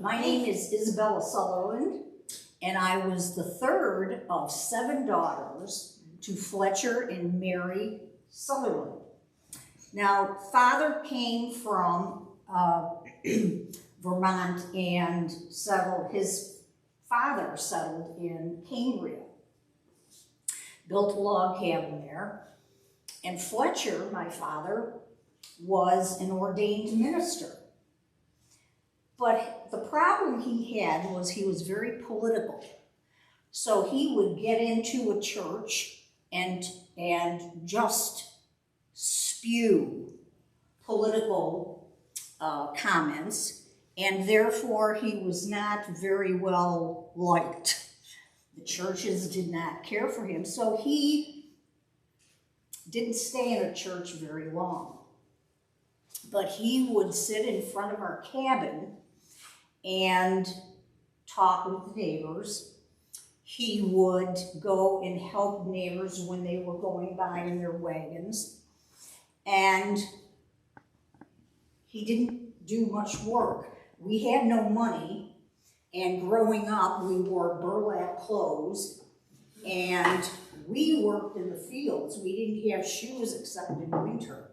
My name is Isabella Sutherland, and I was the third of 7 daughters to Fletcher and Mary Sutherland. Now, Father came from Vermont and his father settled in Cambria, built a log cabin there, and Fletcher, my father, was an ordained minister. But the problem he had was he was very political. So he would get into a church and just spew political comments, and therefore he was not very well liked. The churches did not care for him, so he didn't stay in a church very long. But he would sit in front of our cabin and talk with the neighbors. He would go and help neighbors when they were going by in their wagons. And he didn't do much work. We had no money, and growing up we wore burlap clothes, and we worked in the fields. We didn't have shoes except in winter.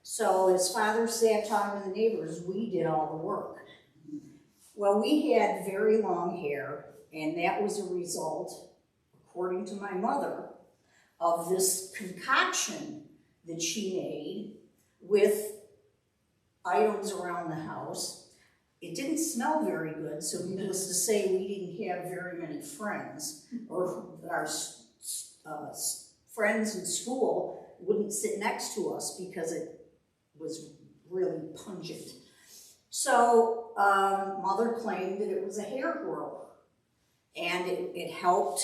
So as Father sat talking to the neighbors, we did all the work. Well, we had very long hair, and that was a result, according to my mother, of this concoction that she made with items around the house. It didn't smell very good, so needless to say, we didn't have very many friends, or our friends in school wouldn't sit next to us because it was really pungent. So Mother claimed that it was a hair grower, and it helped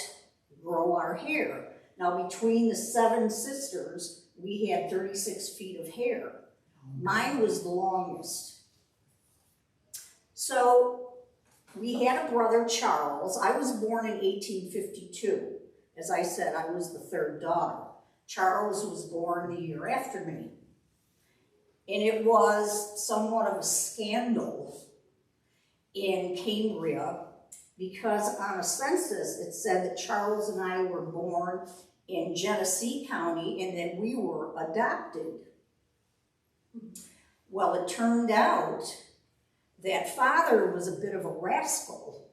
grow our hair. Now, between the 7 sisters, we had 36 feet of hair. Mine was the longest. So we had a brother, Charles. I was born in 1852. As I said, I was the 3rd daughter. Charles was born the year after me. And it was somewhat of a scandal in Cambria because on a census it said that Charles and I were born in Genesee County and that we were adopted. Well, it turned out that Father was a bit of a rascal.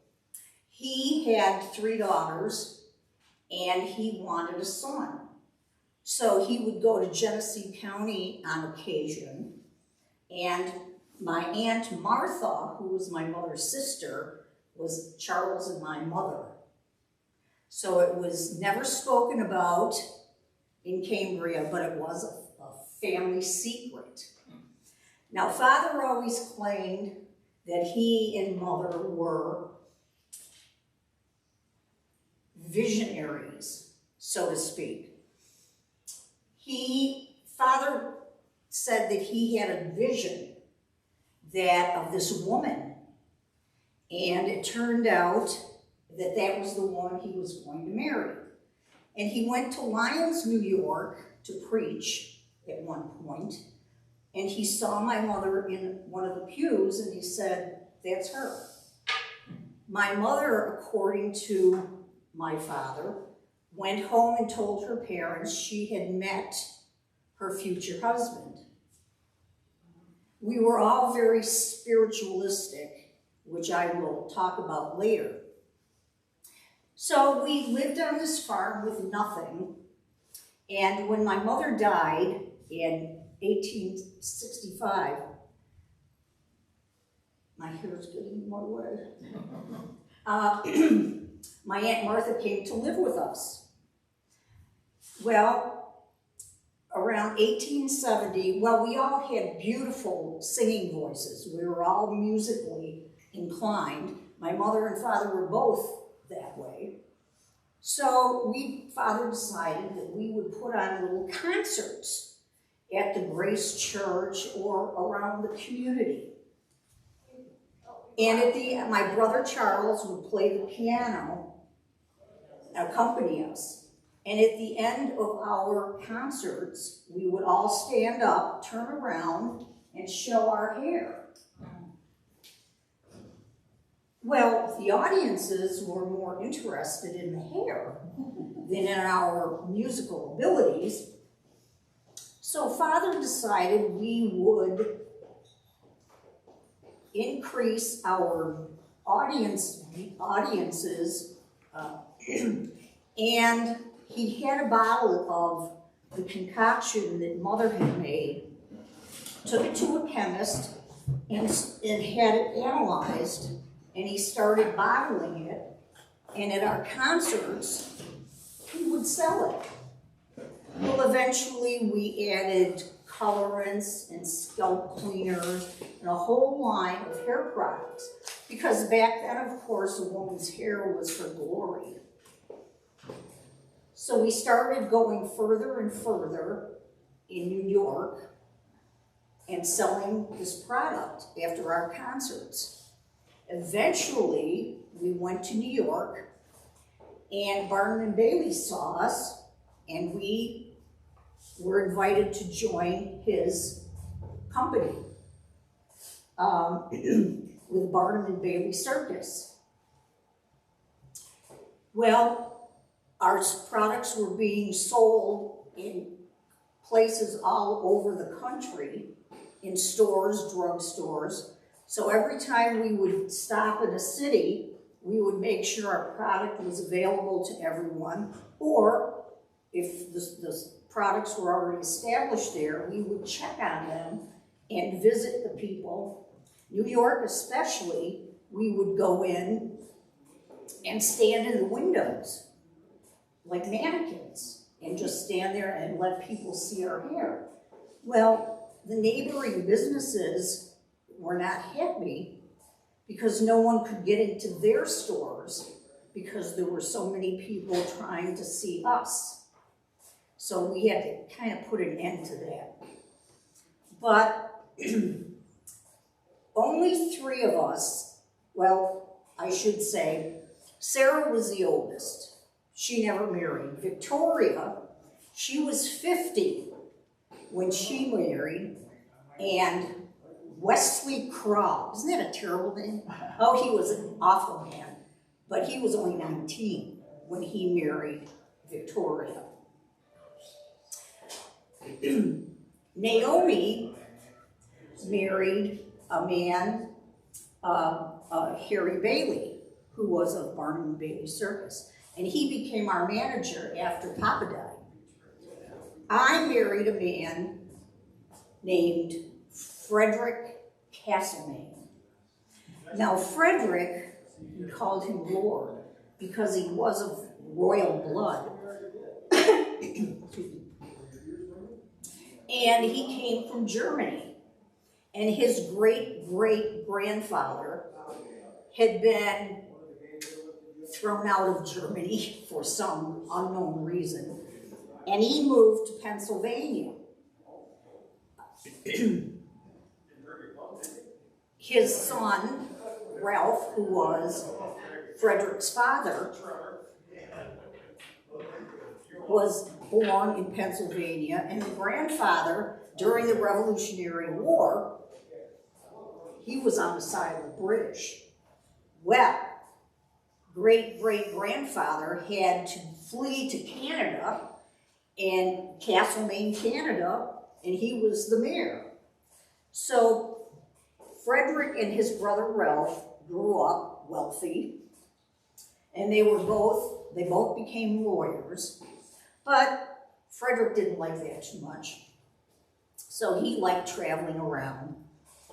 He had 3 daughters and he wanted a son. So he would go to Genesee County on occasion, and my Aunt Martha, who was my mother's sister, was Charles and my mother. So it was never spoken about in Cambria, but it was a family secret. Now, Father always claimed that he and Mother were visionaries, so to speak. Father said that he had a vision of this woman, and it turned out that that was the one he was going to marry. And he went to Lyons, New York to preach at one point, and he saw my mother in one of the pews, and he said, "That's her." My mother, according to my father, went home and told her parents she had met her future husband. We were all very spiritualistic, which I will talk about later. So we lived on this farm with nothing, and when my mother died in 1865, my hair's getting more wet. My Aunt Martha came to live with us. Well, around 1870, we all had beautiful singing voices. We were all musically inclined. My mother and Father were both that way. So Father decided that we would put on little concerts at the Grace Church or around the community. And my brother Charles would play the piano, accompany us. And at the end of our concerts, we would all stand up, turn around, and show our hair. Well, the audiences were more interested in the hair than in our musical abilities. So Father decided we would increase our audiences, and he had a bottle of the concoction that Mother had made, took it to a chemist, and had it analyzed, and he started bottling it, and at our concerts, he would sell it. Well, eventually we added colorants and scalp cleaners and a whole line of hair products, because back then, of course, a woman's hair was her glory. So we started going further and further in New York and selling this product after our concerts. Eventually, we went to New York, and Barnum and Bailey saw us, and we were invited to join his company with Barnum and Bailey Circus. Well, our products were being sold in places all over the country, in stores, drugstores. So every time we would stop in a city, we would make sure our product was available to everyone, or if the products were already established there, we would check on them and visit the people. New York especially, we would go in and stand in the windows like mannequins and just stand there and let people see our hair. Well, the neighboring businesses were not happy because no one could get into their stores because there were so many people trying to see us. So we had to kind of put an end to that. But only 3 of us, well, I should say, Sarah was the oldest. She never married. Victoria, she was 50 when she married, and Wesley Crow, isn't that a terrible name? Oh, he was an awful man, but he was only 19 when he married Victoria. Naomi married a man, Harry Bailey, who was of Barnum and Bailey Circus, and he became our manager after Papa died. I married a man named Frederick Castlemaine. Now Frederick, we called him Lord because he was of royal blood. And he came from Germany. And his great-great-grandfather had been thrown out of Germany for some unknown reason. And he moved to Pennsylvania. His son, Ralph, who was Frederick's father, was born in Pennsylvania, and the grandfather, during the Revolutionary War, he was on the side of the British. Well, great-great-grandfather had to flee to Canada, and Castlemaine, Canada, and he was the mayor. So Frederick and his brother Ralph grew up wealthy, and they both became lawyers, but Frederick didn't like that too much. So he liked traveling around,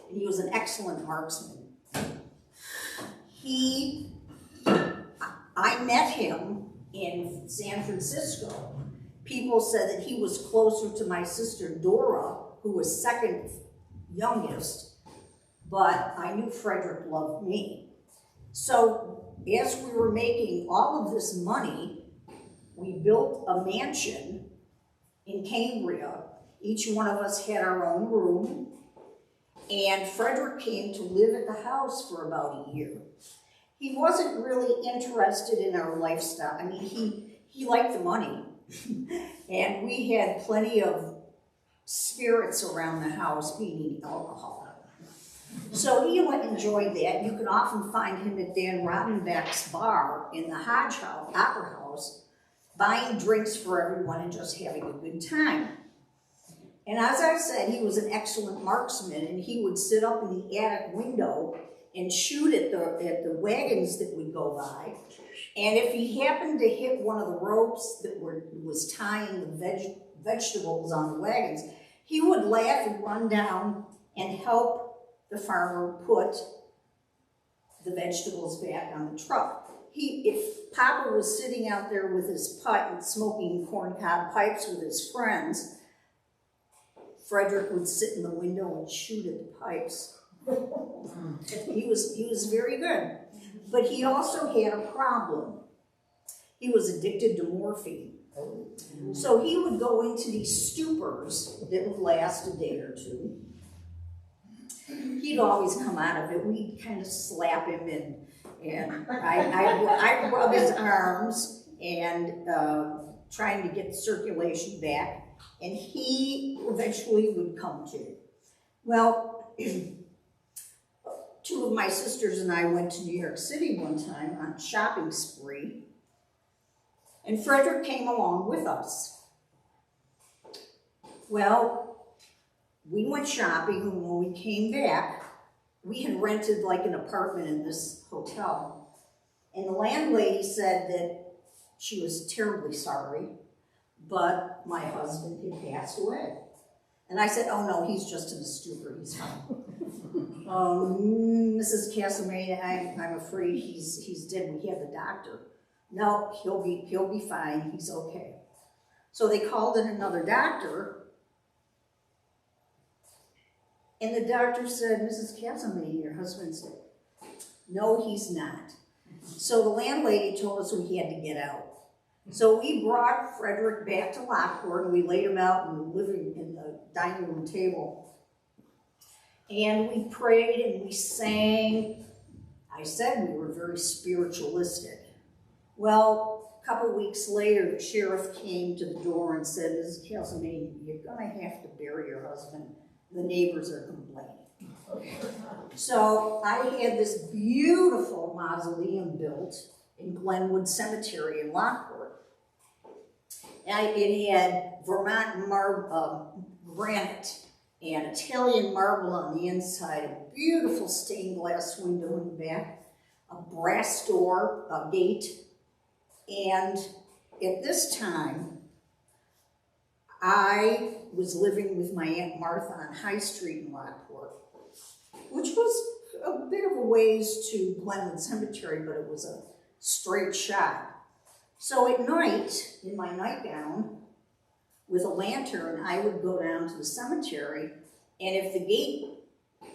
and he was an excellent marksman. I met him in San Francisco. People said that he was closer to my sister Dora, who was second youngest, but I knew Frederick loved me. So as we were making all of this money, we built a mansion in Cambria. Each one of us had our own room, and Frederick came to live at the house for about a year. He wasn't really interested in our lifestyle. I mean, he liked the money, and we had plenty of spirits around the house, meaning alcohol. So he enjoyed that. You can often find him at Dan Rottenbach's bar in the Hodge House, Opera House, buying drinks for everyone and just having a good time. And as I said, he was an excellent marksman, and he would sit up in the attic window and shoot at the wagons that would go by. And if he happened to hit one of the ropes that was tying the vegetables on the wagons, he would laugh and run down and help the farmer put the vegetables back on the truck. If Papa was sitting out there with his pipe and smoking corncob pipes with his friends, Frederick would sit in the window and shoot at the pipes. He was very good. But he also had a problem. He was addicted to morphine. So he would go into these stupors that would last a day or two. He'd always come out of it. We'd kind of slap him and I'd rub his arms and trying to get the circulation back. And he eventually would come to. Well, two of my sisters and I went to New York City one time on a shopping spree, and Frederick came along with us. Well, we went shopping, and when we came back, we had rented like an apartment in this hotel, and the landlady said that she was terribly sorry, but my husband had passed away. And I said, oh no, he's just in a stupor, he's fine. Mrs. Casameda, I'm afraid he's dead. We have the doctor. No, he'll be fine, he's okay. So they called in another doctor, and the doctor said, Mrs. Casameda, your husband's dead. No, he's not. So the landlady told us we had to get out. So we brought Frederick back to Lockport, and we laid him out in the dining room table. And we prayed and we sang. I said we were very spiritualistic. Well, a couple weeks later, the sheriff came to the door and said, Mrs. Casameda, you're going to have to bury your husband. The neighbors are complaining. So I had this beautiful mausoleum built in Glenwood Cemetery in Lockport. And it had Vermont granite and Italian marble on the inside, a beautiful stained glass window in the back, a brass door, a gate. And at this time, I was living with my Aunt Martha on High Street in Lockport, which was a bit of a ways to Glenwood Cemetery, but it was a straight shot. So at night, in my nightgown, with a lantern, I would go down to the cemetery, and if the gate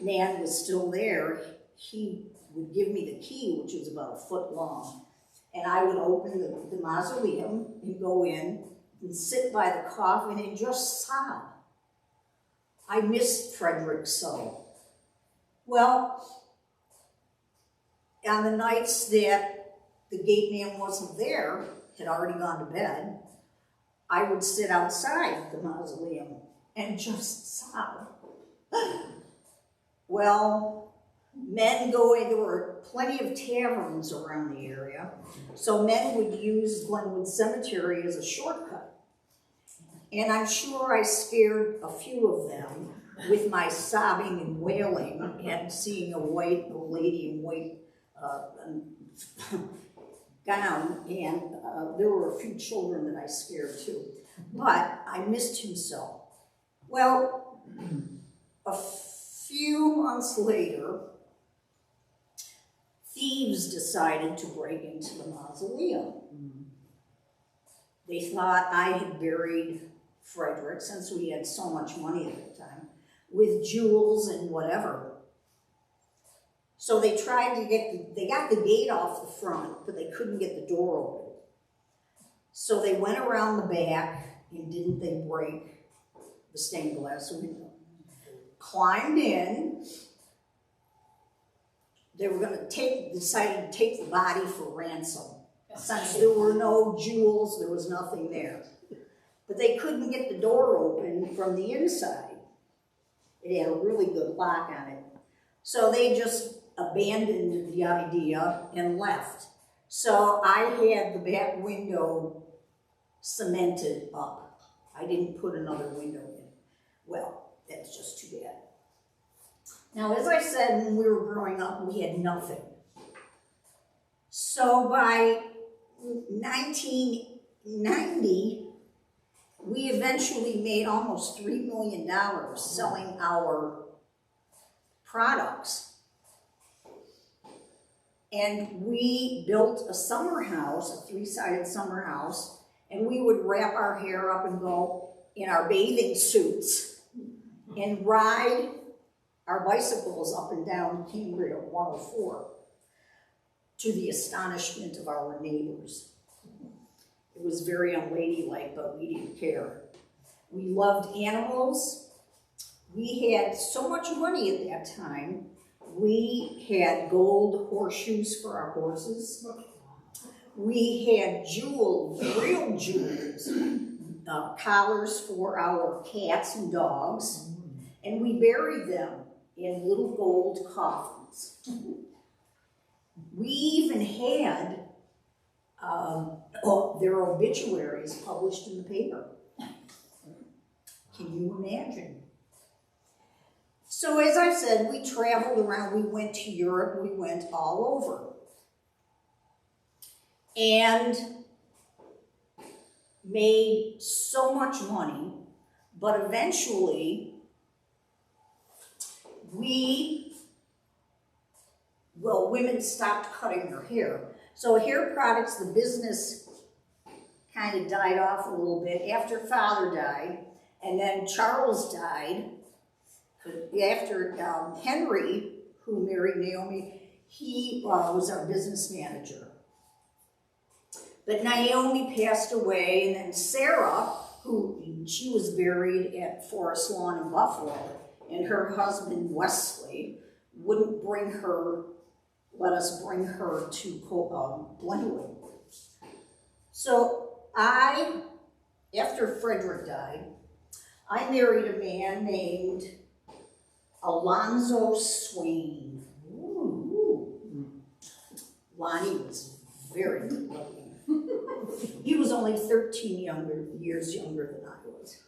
man was still there, he would give me the key, which was about a foot long, and I would open the mausoleum and go in and sit by the coffin and just sob. I missed Frederick so. Well, on the nights that the gate man wasn't there, had already gone to bed, I would sit outside the mausoleum and just sob. Well, men going, there were plenty of taverns around the area, so men would use Glenwood Cemetery as a shortcut. And I'm sure I scared a few of them with my sobbing and wailing and seeing a lady in white gown, and there were a few children that I scared too. But I missed him so. Well, a few months later, thieves decided to break into the mausoleum. They thought I had buried Frederick, since we had so much money at the time, with jewels and whatever. So they tried to they got the gate off the front, but they couldn't get the door open. So they went around the back, and didn't they break the stained glass window? Climbed in. They were going to decided to take the body for ransom. Since there were no jewels, there was nothing there. But they couldn't get the door open from the inside. It had a really good lock on it. So they just abandoned the idea and left. So I had the back window cemented up. I didn't put another window in. Well, that's just too bad. Now, as I said, when we were growing up, we had nothing. So by 1990, we eventually made almost $3 million selling our products. And we built a summer house, a 3-sided summer house, and we would wrap our hair up and go in our bathing suits and ride our bicycles up and down Cambria 104 to the astonishment of our neighbors. It was very unladylike, but we didn't care. We loved animals. We had so much money at that time. We had gold horseshoes for our horses. We had jewels, real jewels, collars for our cats and dogs, and we buried them in little gold coffins. We even had their obituaries published in the paper. Can you imagine? So as I said, we traveled around, we went to Europe, we went all over. And made so much money, but eventually women stopped cutting their hair. So hair products, the business kind of died off a little bit after Father died, and then Charles died. After Henry, who married Naomi, he was our business manager. But Naomi passed away, and then Sarah, she was buried at Forest Lawn in Buffalo, and her husband, Wesley, wouldn't let us bring her to Glenwood. So after Frederick died, I married a man named Alonzo Swain. Lonnie was very good looking. He was only 13 years younger than I was.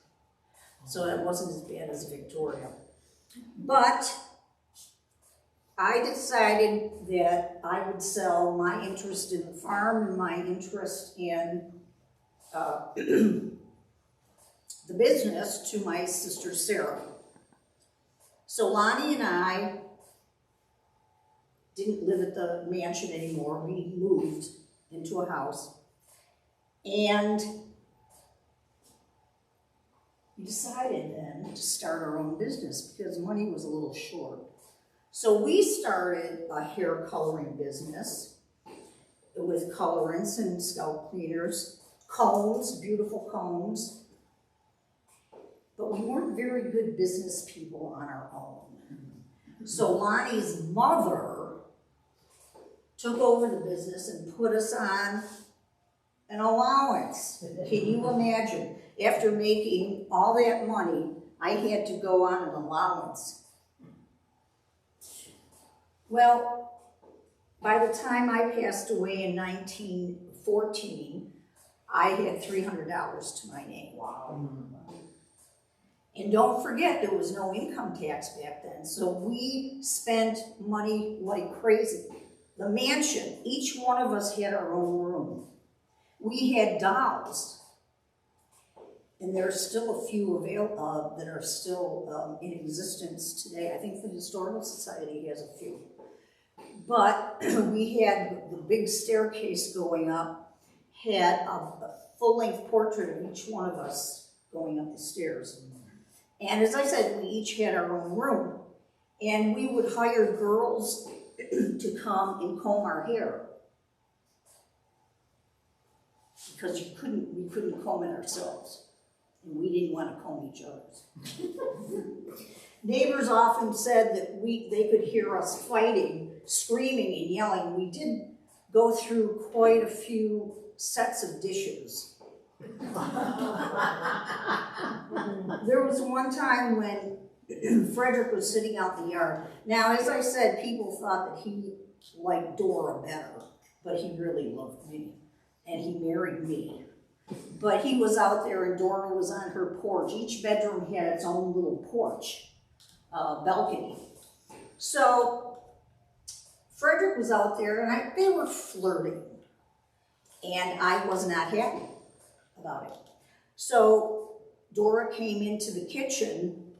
So that wasn't as bad as Victoria. But I decided that I would sell my interest in the farm and my interest in the business to my sister Sarah. So Lonnie and I didn't live at the mansion anymore. We moved into a house. And we decided then to start our own business because money was a little short. So we started a hair coloring business with colorants and scalp cleaners, combs, beautiful combs. But we weren't very good business people on our own. So Lonnie's mother took over the business and put us on an allowance. Can you imagine? After making all that money, I had to go on an allowance. Well, by the time I passed away in 1914, I had $300 to my name. Wow. And don't forget, there was no income tax back then, so we spent money like crazy. The mansion, each one of us had our own room. We had dolls, and there are still a few that are still in existence today. I think the Historical Society has a few. But we had the big staircase going up, had a full-length portrait of each one of us going up the stairs. And as I said, we each had our own room. And we would hire girls to come and comb our hair. Because we couldn't comb it ourselves. And we didn't want to comb each other's. Neighbors often said that they could hear us fighting, screaming and yelling. We did go through quite a few sets of dishes. There was one time when Frederick was sitting out in the yard. Now, as I said, people thought that he liked Dora better, but he really loved me, and he married me. But he was out there, and Dora was on her porch. Each bedroom had its own little porch, balcony. So Frederick was out there, and they were flirting, and I was not happy about it. So Dora came into the kitchen,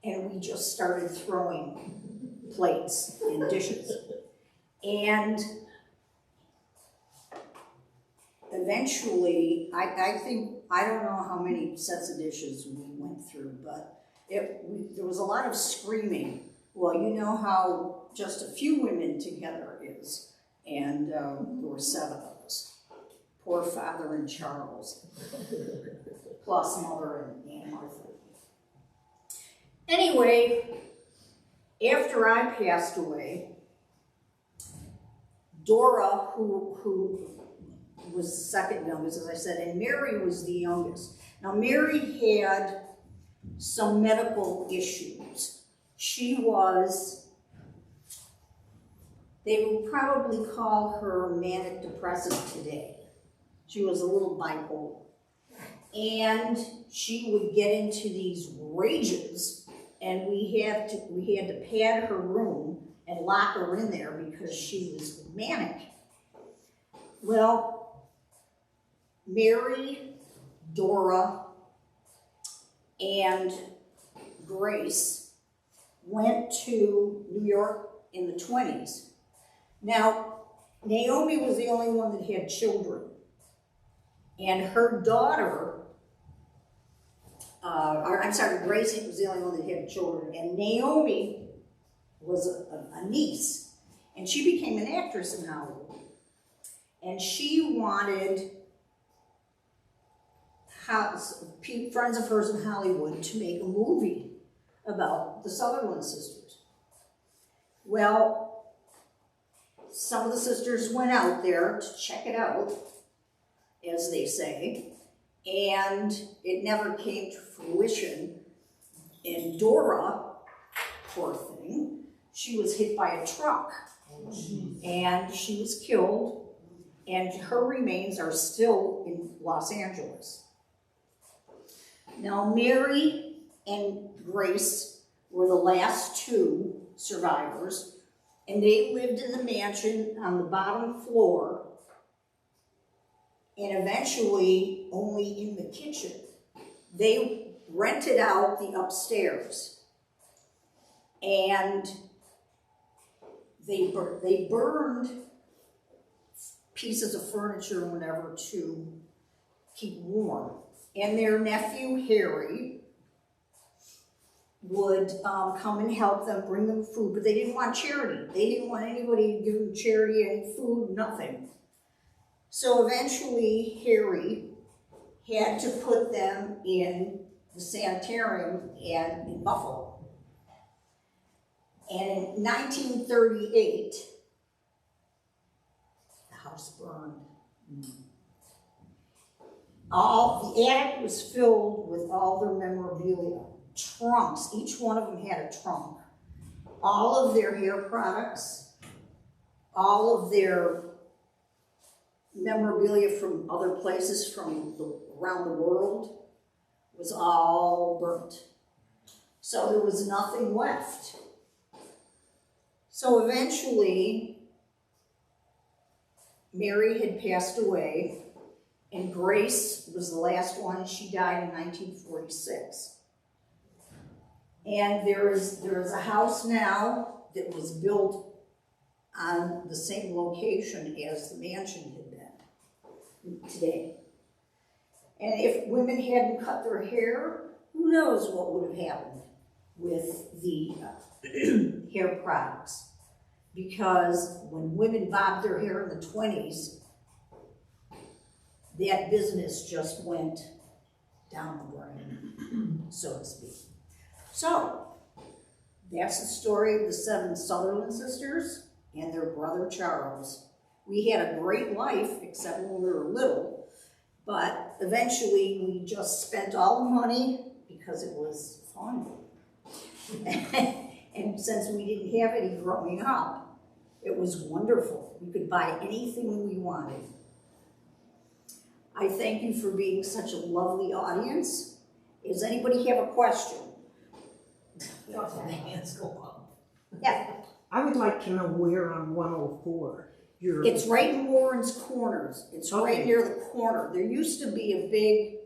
and we just started throwing plates and dishes. And eventually, I think, I don't know how many sets of dishes we went through, but there was a lot of screaming. Well, you know how just a few women together is, and there were 7 of us. Poor Father and Charles, plus Mother and Aunt Martha. Anyway, after I passed away, Dora, who was the second youngest, as I said, and Mary was the youngest. Now, Mary had some medical issues. She was, they would probably call her manic depressive today. She was a little bipolar. And she would get into these rages, and we had to pad her room and lock her in there because she was manic. Well, Mary, Dora, and Grace went to New York in the 20s. Now, Naomi was the only one that had children, and her daughter, Grace was the only one that had children, and Naomi was a niece, and she became an actress in Hollywood. And she wanted friends of hers in Hollywood to make a movie about the Sutherland sisters. Well, some of the sisters went out there to check it out, as they say, and it never came to fruition. And Dora, poor thing, she was hit by a truck, and she was killed, and her remains are still in Los Angeles. Now, Mary and Grace were the last 2 survivors, and they lived in the mansion on the bottom floor, and eventually only in the kitchen. They rented out the upstairs, and they burned pieces of furniture and whatever to keep warm. And their nephew, Harry, would come and help them, bring them food, but they didn't want charity. They didn't want anybody to give them charity, any food, nothing. So eventually, Harry had to put them in the sanitarium in Buffalo. And in 1938, the house burned. The attic was filled with all their memorabilia, trunks. Each one of them had a trunk. All of their hair products, all of their memorabilia from other places from around the world was all burnt. So there was nothing left. So eventually, Mary had passed away, and Grace was the last one. She died in 1946. And there is a house now that was built on the same location as the mansion had been today. And if women hadn't cut their hair, who knows what would have happened with the hair products. Because when women bobbed their hair in the 20s, that business just went down the drain, so to speak. So, that's the story of the 7 Sutherland sisters and their brother Charles. We had a great life, except when we were little, but eventually we just spent all the money because it was fun. And since we didn't have any growing up, it was wonderful. We could buy anything we wanted. I thank you for being such a lovely audience. Does anybody have a question? Hands go up. Yeah. I would like to know where on 104 you're. It's right in Warren's Corners. It's Okay. right near the corner. There used to be a big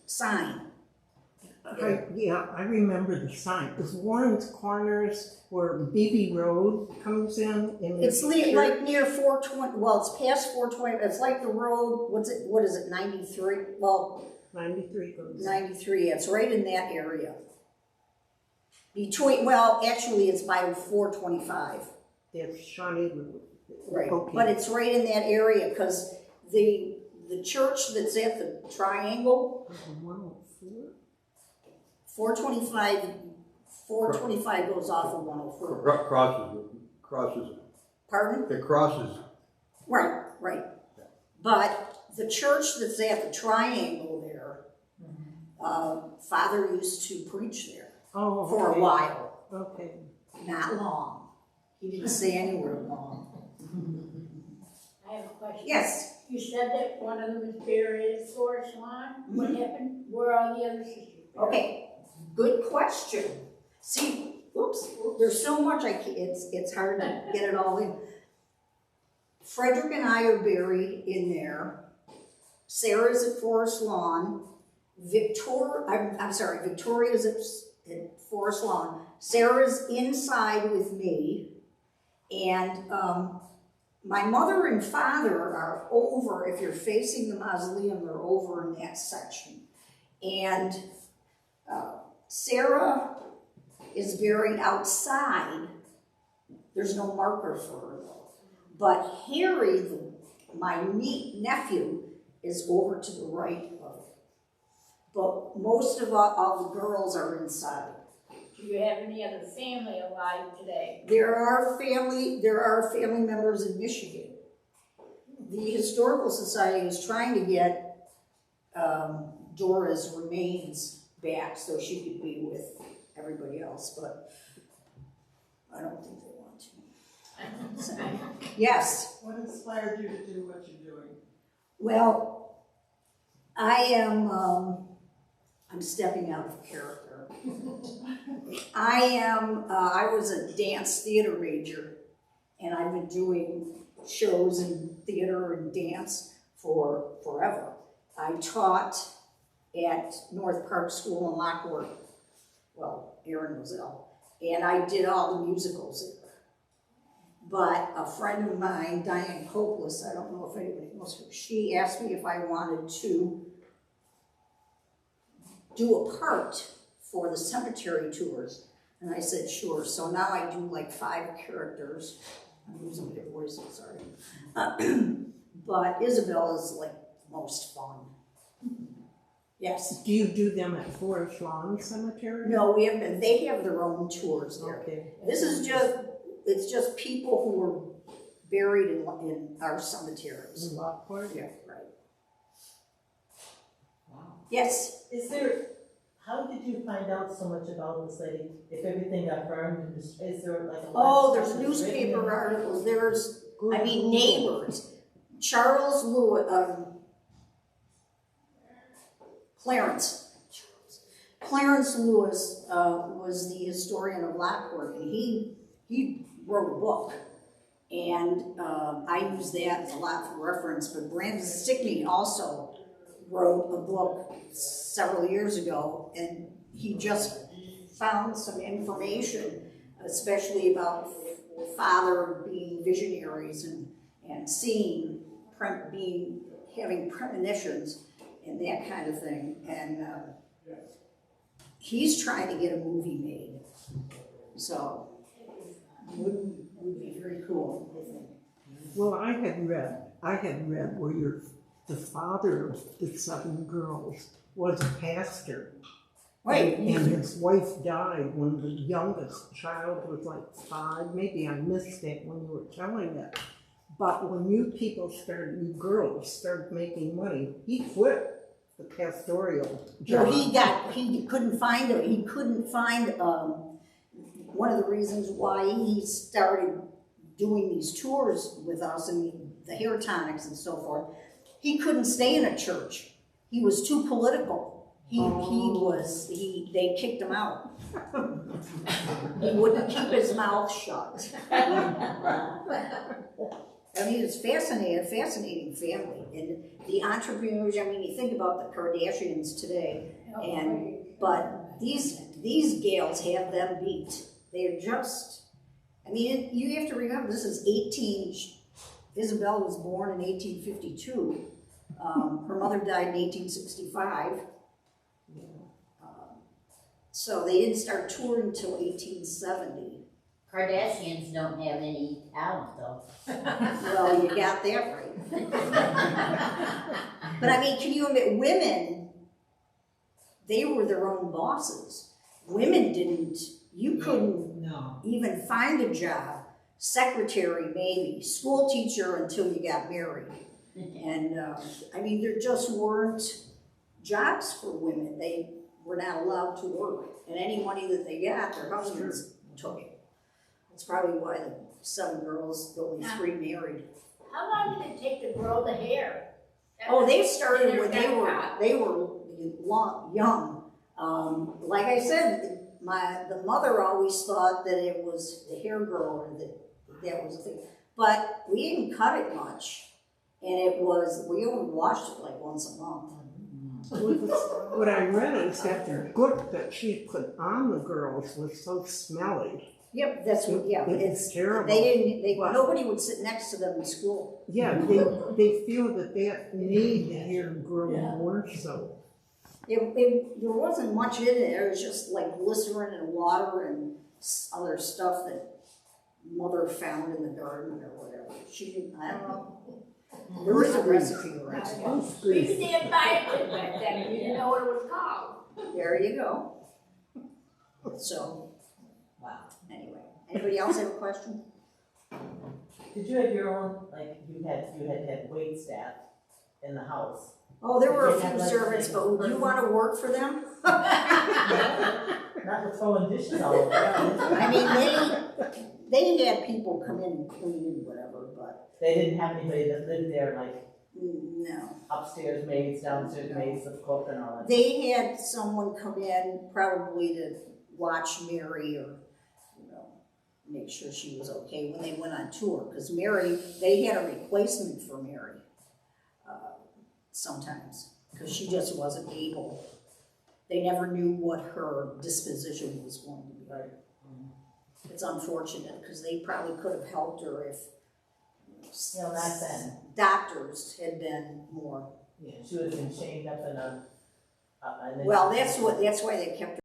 sign. I remember the sign. Is Warren's Corners where BB Road comes in? It's like near 420, well, it's past 420, it's like the road, what is it, 93? Well, 93 goes. 93, it's right in that area. Between, well, actually it's by 425. That's Shawnee Road. Right, Okay. but it's right in that area, because the church that's at the triangle, 104? 425 goes off of 104. Crosses. Pardon? It crosses. Right. But the church that's at the triangle there, Father used to preach there for a while. Okay. Not long. He didn't stay anywhere long. I have a question. Yes. You said that one of them is buried at Forest Lawn. What happened? Where are the other sisters buried? Okay. Good question. See, there's so much it's hard to get it all in. Frederick and I are buried in there. Sarah's at Forest Lawn. Victoria's at Forest Lawn. Sarah's inside with me. And my mother and father are over, if you're facing the mausoleum, they're over in that section. And Sarah is buried outside. There's no marker for her though. But Harry, my nephew, is over to the right of it. But most of all the girls are inside. Do you have any other family alive today? There are family members in Michigan. The Historical Society is trying to get Dora's remains back so she could be with everybody else, but I don't think they want to. So, yes. What inspired you to do what you're doing? Well, I'm stepping out of character. I was a dance theater major, and I've been doing shows in theater and dance for forever. I taught at North Park School in Lockport, well, Erin Roselle, and I did all the musicals there. But a friend of mine, Diane Hopeless, I don't know if anybody knows her, she asked me if I wanted to do a part for the cemetery tours. And I said, sure. So now I do like 5 characters. I'm losing my voice, I'm sorry. But Isabella's like the most fun. Yes. Do you do them at Forest Lawn Cemetery? No, we haven't. They have their own tours there. Okay. This is it's just people who were buried in our cemeteries. In Lockport? Yeah, right. Wow. Yes. How did you find out so much about this lady? If everything got burned, is there like a There's newspaper articles. There's, neighbors. Charles Lewis, Clarence Lewis was the historian of Lockport, and he wrote a book, and I use that as a lot for reference. But Brandon Stickney also wrote a book several years ago, and he just found some information, especially about Father being visionaries and seeing, having premonitions and that kind of thing. And he's trying to get a movie made, so would be very cool, I think. Well, I had read where the father of the 7 girls was a pastor. Right. And his wife died when the youngest child was like 5. Maybe I missed that when you were telling it. But when you girls started making money, he quit. the pastoral You know, job. he couldn't find it, he couldn't find, one of the reasons why he started doing these tours with us and the hair tonics and so forth, he couldn't stay in a church. He was too political. They kicked him out. He wouldn't keep his mouth shut. I mean, it's fascinating family. And the entrepreneurs, I mean, you think about the Kardashians today, but these gals have them beat. They're just, I mean, you have to remember, this is Isabella was born in 1852. Her mother died in 1865. So they didn't start touring until 1870. Kardashians don't have any talent though. Well, you got that right. But I mean, can you admit, women, they were their own bosses. Women you couldn't even find a job. Secretary maybe, school teacher until you got married. And I mean, there just weren't jobs for women. They were not allowed to work. And any money that they got, their husbands took it. That's probably why the 7 girls, only 3 married. How long did it take to grow the hair? Oh, they started when they got were young. Like I said, the mother always thought that it was the hair grower that was the thing. But we didn't cut it much. And we only washed it like once a month. What I read is that the gook that she put on the girls was so smelly. Yep, that's what, It's terrible. Nobody would sit next to them in school. Yeah, they feel that made the hair grow more so. There wasn't much in it. It was just like glycerin and water and other stuff that mother found in the garden or whatever. I don't know. There is a recipe around it. We didn't buy it back then, we didn't know what it was called. There you go. So, wow. Anyway, anybody else have a question? Did you have your own, like, you had wait staff in the house? Oh, there were a Did they few have, servants, but would you want to work for them? Not with throwing dishes all over. I mean, they had people come in and clean and whatever, but They didn't have anybody that lived there, like no. upstairs maids, downstairs maids, the cook and all that. They had someone come in probably to watch Mary or, make sure she was okay when they went on tour. Because Mary, they had a replacement for Mary sometimes because she just wasn't able. They never knew what her disposition was going to be. Right. It's unfortunate because they probably could have helped her if Back then. doctors had been more. Yeah, she would have been chained up in a. Well, that's why they kept her